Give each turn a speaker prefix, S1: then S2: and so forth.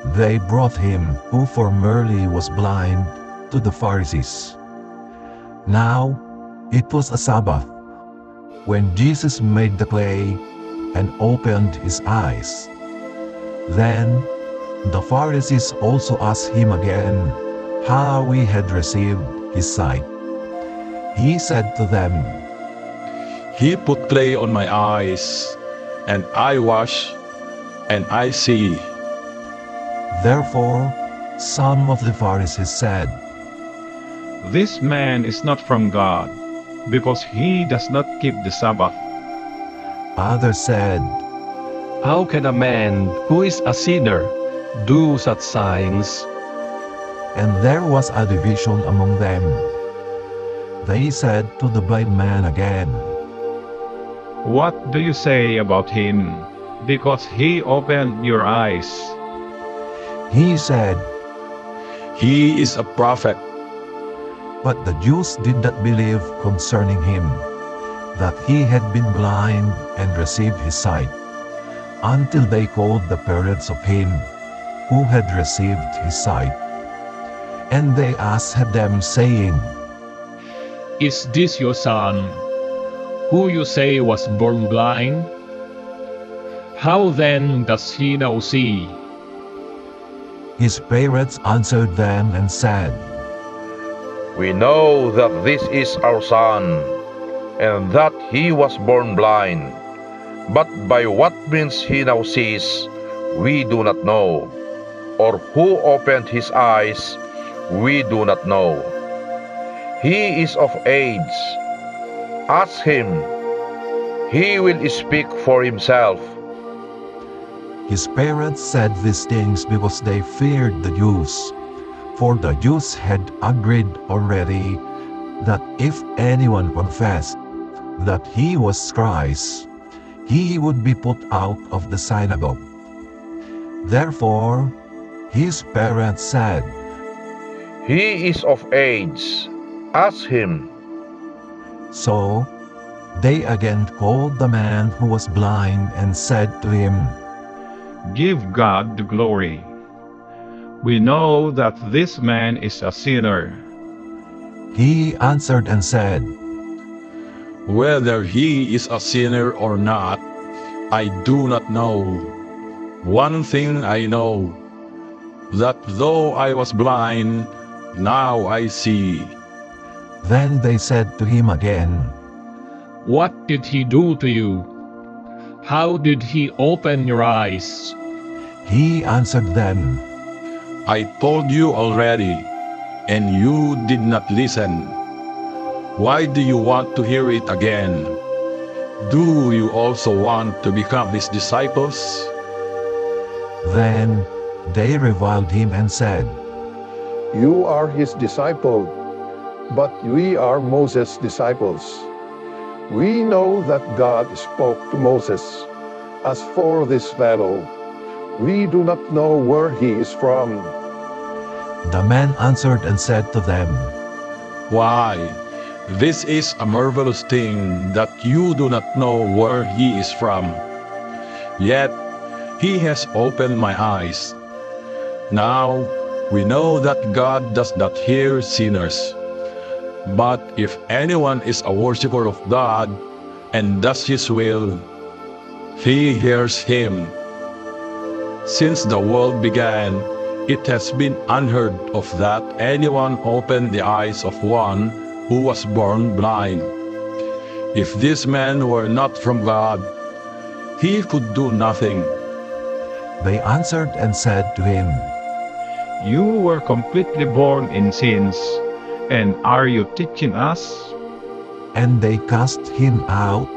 S1: They brought him, who formerly was blind, to the Pharisees. Now it was a Sabbath, when Jesus made the clay and opened his eyes. Then the Pharisees also asked him again how he had received his sight. He said to them,
S2: He put clay on my eyes, and I wash, and I see.
S1: Therefore some of the Pharisees said,
S3: This man is not from God, because he does not keep the Sabbath.
S1: Others said,
S4: How can a man who is a sinner do such signs?
S1: and there was a division among them. They said to the blind man again,
S3: What do you say about him? Because he opened your eyes.
S1: He said,
S2: He is a prophet.
S1: but the Jews did not believe concerning him, that he had been blind and received his sight, until they called the parents of him who had received his sight. And they asked them, saying,
S5: Is this your son, who you say was born blind? How then does he now see?
S1: His parents answered them and said,
S6: We know that this is our son, and that he was born blind. But by what means he now sees, we do not know, or who opened his eyes, we do not know. He is of age. Ask him. He will speak for himself.
S1: His parents said these things because they feared the Jews, for the Jews had agreed already that if anyone confessed that he was Christ, he would be put out of the synagogue. Therefore, his parents said,
S6: He is of age. Ask him.
S1: So they again called the man who was blind and said to him,
S3: Give God the glory. We know that this man is a sinner.
S1: He answered and said,
S2: Whether he is a sinner or not, I do not know. One thing I know, that though I was blind, now I see.
S1: Then they said to him again,
S5: What did he do to you? How did he open your eyes?
S1: He answered them,
S2: I told you already, and you did not listen. Why do you want to hear it again? Do you also want to become his disciples?
S1: Then they reviled him and said,
S7: You are his disciple, but we are Moses' disciples. We know that God spoke to Moses. As for this fellow, we do not know where he is from.
S1: The man answered and said to them,
S2: Why, this is a marvelous thing that you do not know where he is from. Yet he has opened my eyes. Now we know that God does not hear sinners. But if anyone is a worshiper of God and does his will, he hears him. Since the world began, it has been unheard of that anyone opened the eyes of one who was born blind. If this man were not from God, he could do nothing.
S1: They answered and said to him,
S3: You were completely born in sins, and are you teaching us?
S1: and they cast him out